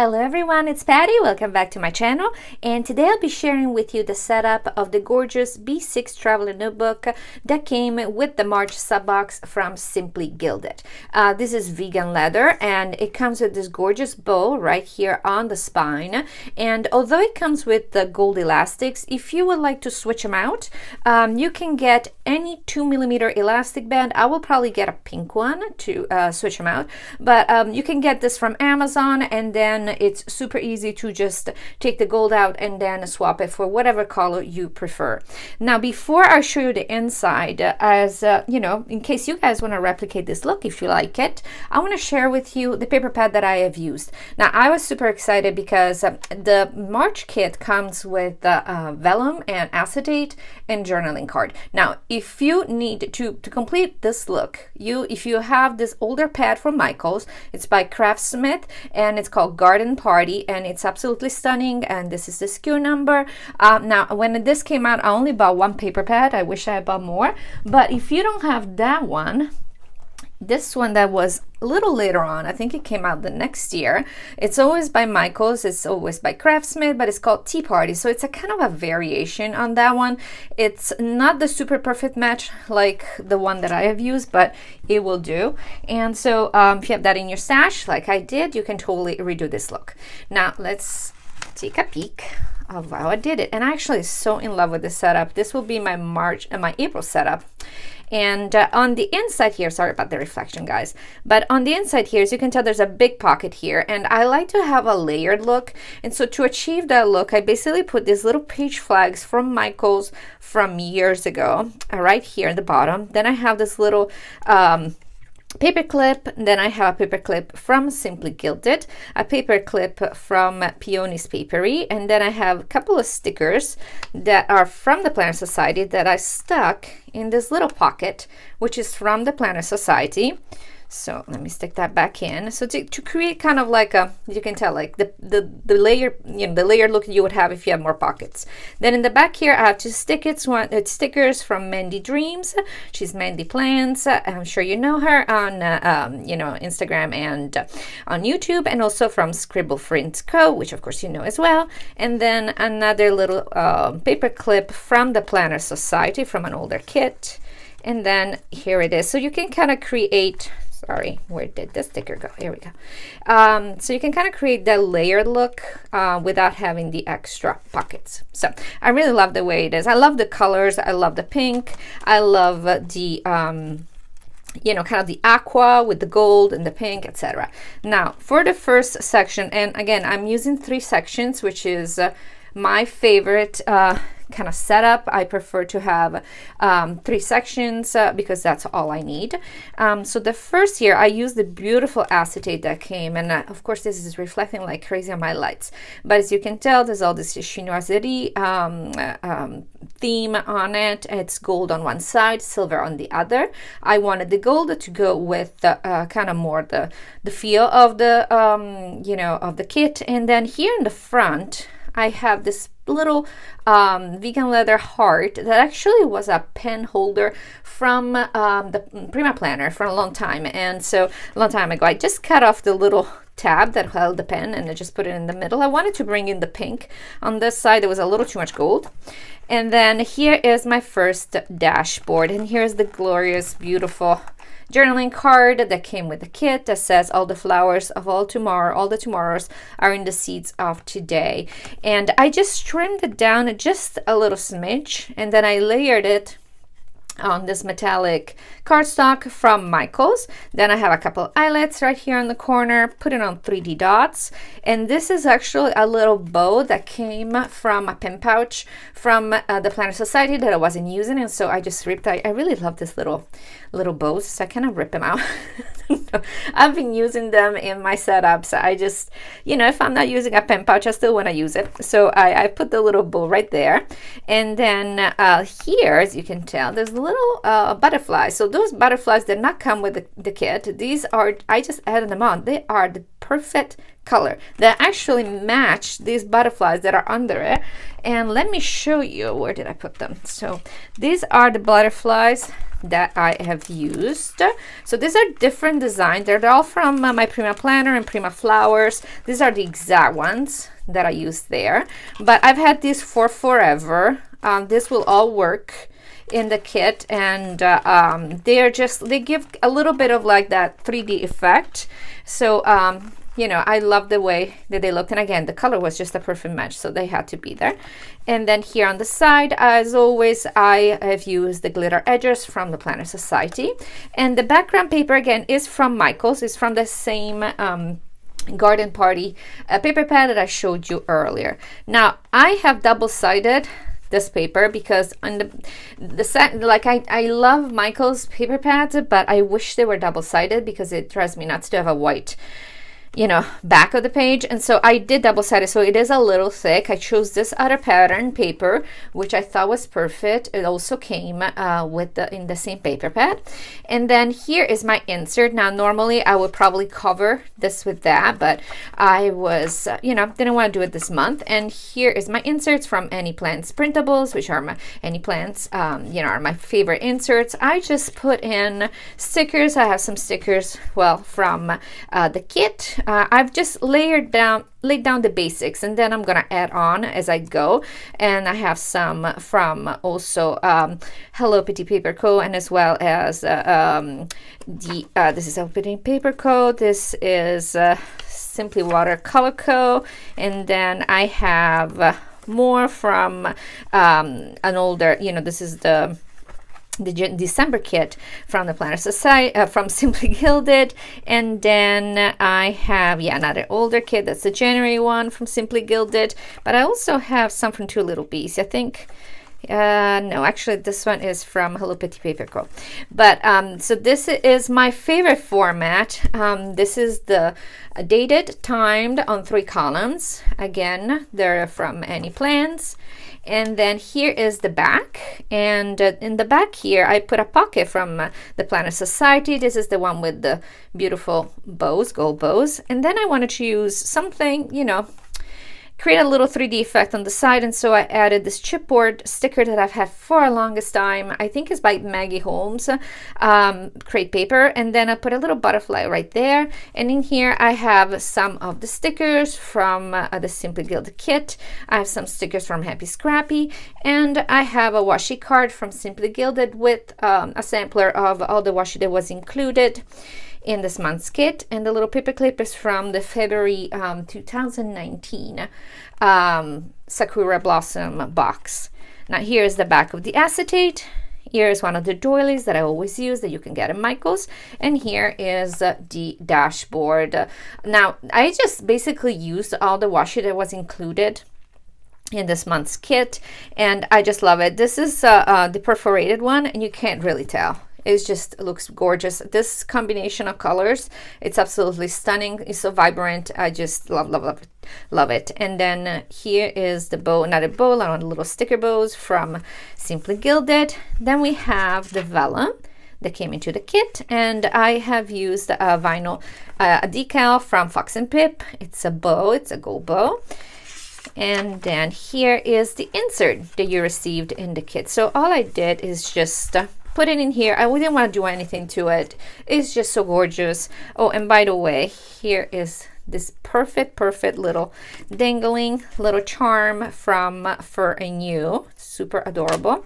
Hello everyone, it's Patty. Welcome back to my channel, and today I'll be sharing with you the setup of the gorgeous B6 traveler notebook that came with the March subbox from Simply Gilded. This is vegan leather, and it comes with this gorgeous bow right here on the spine. And although it comes with the gold elastics, if you would like to switch them out, you can get any 2mm elastic band. I will probably get a pink one to switch them out, but you can get this from Amazon, and then it's super easy to just take the gold out and then swap it for whatever color you prefer. Now, before I show you the inside, as you know, in case you guys want to replicate this look, if you like it, I want to share with you the paper pad that I have used. Now, I was super excited because the March kit comes with vellum and acetate and journaling card. Now, if you need to complete this look, if you have this older pad from Michaels, it's by Craftsmith and it's called Garden Party, and it's absolutely stunning, and this is the SKU number. Now, when this came out, I only bought one paper pad. I wish I had bought more, but if you don't have that one, this one that was a little later on, I think it came out the next year. It's always by Michaels, it's always by Craftsmith, but it's called Tea Party. So it's a kind of a variation on that one. It's not the super perfect match like the one that I have used, but it will do. And so if you have that in your stash, like I did, you can totally redo this look. Now let's take a peek of how I did it. And I'm actually so in love with this setup. This will be my my April setup. And on the inside here, sorry about the reflection guys, but on the inside here, as you can tell, there's a big pocket here, and I like to have a layered look. And so to achieve that look, I basically put these little page flags from Michaels from years ago right here at the bottom. Then I have this little paper clip, then I have a paper clip from Simply Gilded, a paper clip from PeoniesPaperie, and then I have a couple of stickers that are from the Planner Society that I stuck in this little pocket, which is from the Planner Society. So let me stick that back in. So to create kind of like a, you can tell, like the layer, you know, the layered look you would have if you have more pockets. Then in the back here, I have two stickers from Mandydreams. She's Mandy Plans. I'm sure you know her on you know, Instagram and on YouTube, and also from Scribbleprintsco, which of course you know as well. And then another little paper clip from the Planner Society from an older kit. And then here it is. So you can kind of create, sorry, where did the sticker go? Here we go. So you can kind of create that layered look without having the extra pockets. So I really love the way it is. I love the colors. I love the pink. I love the you know, kind of the aqua with the gold and the pink, etc. Now for the first section, and again, I'm using 3 sections, which is my favorite kind of setup. I prefer to have 3 sections because that's all I need. So the first here, I use the beautiful acetate that came, and of course this is reflecting like crazy on my lights, but as you can tell, there's all this chinoiserie theme on it. It's gold on one side, silver on the other. I wanted the gold to go with the kind of more the feel of the you know, of the kit. And then here in the front, I have this little vegan leather heart that actually was a pen holder from the Prima planner for a long time. And so a long time ago, I just cut off the little tab that held the pen and I just put it in the middle. I wanted to bring in the pink. On this side, there was a little too much gold. And then here is my first dashboard. And here's the glorious, beautiful journaling card that came with the kit that says all the flowers of all the tomorrows are in the seeds of today. And I just trimmed it down just a little smidge, and then I layered it on this metallic cardstock from Michaels. Then I have a couple eyelets right here on the corner, put it on 3D dots. And this is actually a little bow that came from a pen pouch from the Planner Society that I wasn't using, and so I just ripped. I really love this little bows, so I kind of rip them out. I've been using them in my setups. I just, you know, if I'm not using a pen pouch, I still want to use it. So I put the little bow right there. And then here, as you can tell, there's a little butterflies. So those butterflies did not come with the kit. These are, I just added them on. They are the perfect color. They actually match these butterflies that are under it. And let me show you, where did I put them? So these are the butterflies that I have used. So these are different designs. They're all from my Prima planner and Prima flowers. These are the exact ones that I used there, but I've had these for forever. This will all work in the kit, and they give a little bit of like that 3D effect. So you know, I love the way that they look, and again, the color was just a perfect match, so they had to be there. And then here on the side, as always, I have used the glitter edges from the Planner Society, and the background paper again is from Michaels. It's from the same Garden Party paper pad that I showed you earlier. Now I have double-sided this paper because on the set, like I love Michaels paper pads, but I wish they were double-sided because it drives me nuts to have a white, you know, back of the page. And so I did double-sided, so it is a little thick. I chose this other pattern paper, which I thought was perfect. It also came in the same paper pad. And then here is my insert. Now normally I would probably cover this with that, but I was you know, didn't want to do it this month. And here is my inserts from Annieplansprintables, which are my Annieplans, you know, are my favorite inserts. I just put in stickers. I have some stickers, well, from the kit. I've just laid down the basics, and then I'm gonna add on as I go. And I have some from also HelloPetitePaper Co, and as well as this is HelloPetitePaper Co. This is Simply Watercolor Co, and then I have more from an older, you know, this is the December kit from the Planner Society, from Simply Gilded. And then I have, yeah, another older kit. That's the January one from Simply Gilded. But I also have some from Two Little Bees, I think. No, actually this one is from HelloPetitePaper Co. But so this is my favorite format. This is the dated, timed on 3 columns. Again, they're from Annieplans. And then here is the back, and in the back here I put a pocket from the Planner Society. This is the one with the beautiful bows, gold bows. And then I wanted to use something, you know, create a little 3D effect on the side, and so I added this chipboard sticker that I've had for a longest time. I think it's by Maggie Holmes, crepe paper, and then I put a little butterfly right there. And in here I have some of the stickers from the Simply Gilded kit. I have some stickers from HappieScrappie, and I have a washi card from Simply Gilded with a sampler of all the washi that was included in this month's kit. And the little paper clip is from the February 2019 Sakura Blossom box. Now here's the back of the acetate. Here is one of the doilies that I always use that you can get at Michael's. And here is the dashboard. Now I just basically used all the washi that was included in this month's kit, and I just love it. This is the perforated one, and you can't really tell. It just looks gorgeous. This combination of colors, it's absolutely stunning. It's so vibrant. I just love it. And then here is the bow, another bow, a little sticker bows from Simply Gilded. Then we have the vellum that came into the kit, and I have used a vinyl, a decal from Fox and Pip. It's a bow, it's a gold bow. And then here is the insert that you received in the kit. So all I did is just put it in here. I wouldn't want to do anything to it. It's just so gorgeous. Oh, and by the way, here is this perfect little dangling little charm from Fur and You. Super adorable.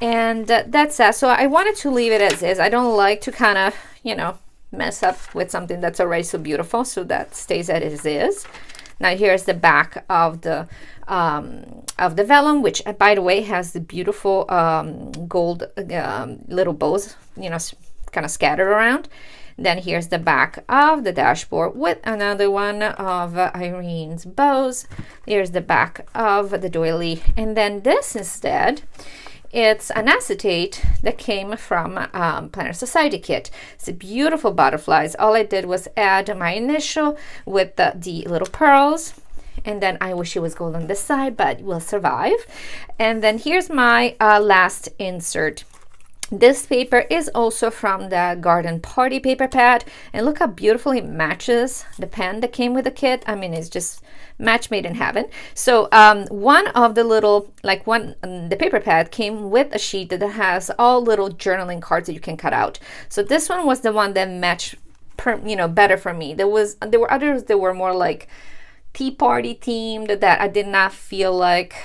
And that's that. So I wanted to leave it as is. I don't like to kind of, you know, mess up with something that's already so beautiful. So that stays as is. Now here's the back of the vellum, which by the way has the beautiful gold little bows, you know, kind of scattered around. Then here's the back of the dashboard with another one of Irene's bows. Here's the back of the doily, and then this instead, it's an acetate that came from Planner Society kit. It's a beautiful butterflies. All I did was add my initial with the little pearls. And then I wish it was gold on this side, but will survive. And then here's my last insert, This paper is also from the Garden Party paper pad, and look how beautifully it matches the pen that came with the kit. I mean, it's just match made in heaven. So one of the little, the paper pad came with a sheet that has all little journaling cards that you can cut out. So this one was the one that matched better for me. There were others that were more like tea party themed that I did not feel like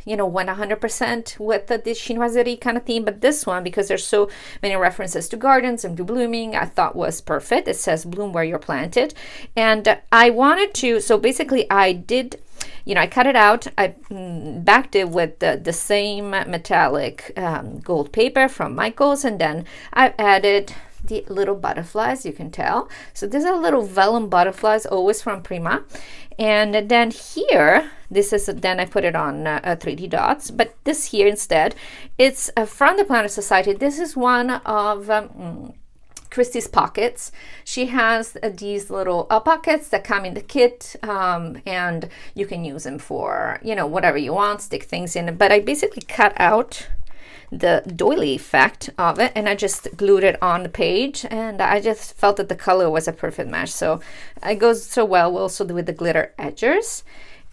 went 100% with the chinoiserie kind of theme, but this one, because there's so many references to gardens and to blooming, I thought was perfect. It says bloom where you're planted, and I wanted to, so basically I did, I cut it out, I backed it with the same metallic gold paper from Michaels, and then I've added the little butterflies, you can tell. So these are little vellum butterflies, always from Prima. And then here, this is, then I put it on 3D dots, but this here instead, it's from the PlanningFancy. This is one of Christy's pockets. She has these little pockets that come in the kit, and you can use them for, whatever you want, stick things in. But I basically cut out the doily effect of it, and I just glued it on the page, and I just felt that the color was a perfect match. So it goes so well also with the glitter edges.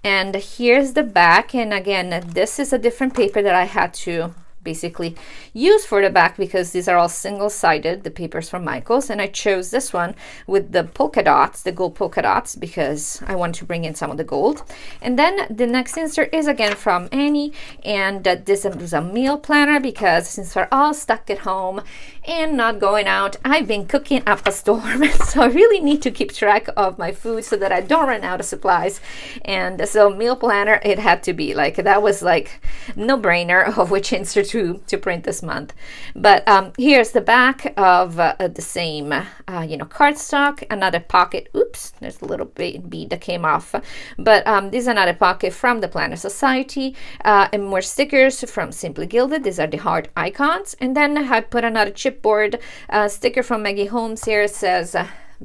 And here's the back, and again, this is a different paper that I had to basically use for the back because these are all single-sided, the papers from Michaels, and I chose this one with the polka dots, the gold polka dots, because I wanted to bring in some of the gold. And then the next insert is again from Annie, and this was a meal planner because since we're all stuck at home and not going out, I've been cooking up a storm, so I really need to keep track of my food so that I don't run out of supplies. And so meal planner, it had to be like, that was like no-brainer of which insert to print this month. But here's the back of the same cardstock, another pocket. Oops, there's a little bead that came off, but this is another pocket from the PlanningFancy, and more stickers from Simply Gilded. These are the heart icons, and then I put another chipboard sticker from Maggie Holmes. Here it says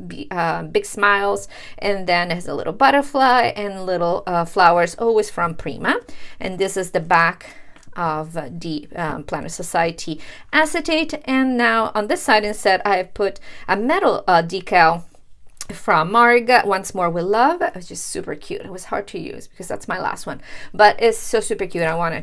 big smiles, and then it has a little butterfly and little flowers, always from Prima. And this is the back of the PlanningFancy acetate. And now on this side instead, I have put a metal decal from Marg, Once More with Love. It was just super cute. It was hard to use because that's my last one, but it's so super cute. I want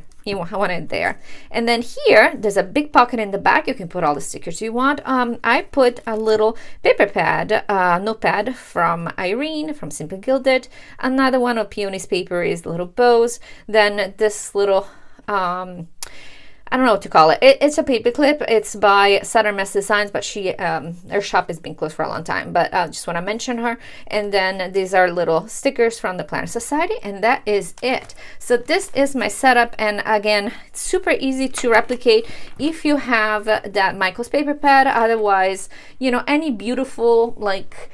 it there. And then here, there's a big pocket in the back. You can put all the stickers you want. I put a little paper pad, notepad from Irene, from Simply Gilded. Another one of PeoniesPaperie is little bows. Then this little, I don't know what to call it. It's a paper clip. It's by Southern Mess Designs, but her shop has been closed for a long time. But I just want to mention her. And then these are little stickers from the PlanningFancy, and that is it. So this is my setup, and again, it's super easy to replicate if you have that Michaels paper pad. Otherwise, any beautiful like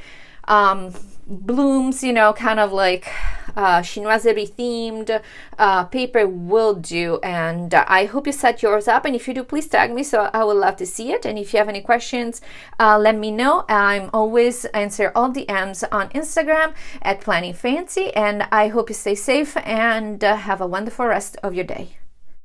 blooms, kind of like chinoiserie themed paper will do. And I hope you set yours up, and if you do, please tag me, so I would love to see it. And if you have any questions, let me know. I'm always answer all DMs on Instagram at PlanningFancy, and I hope you stay safe and have a wonderful rest of your day.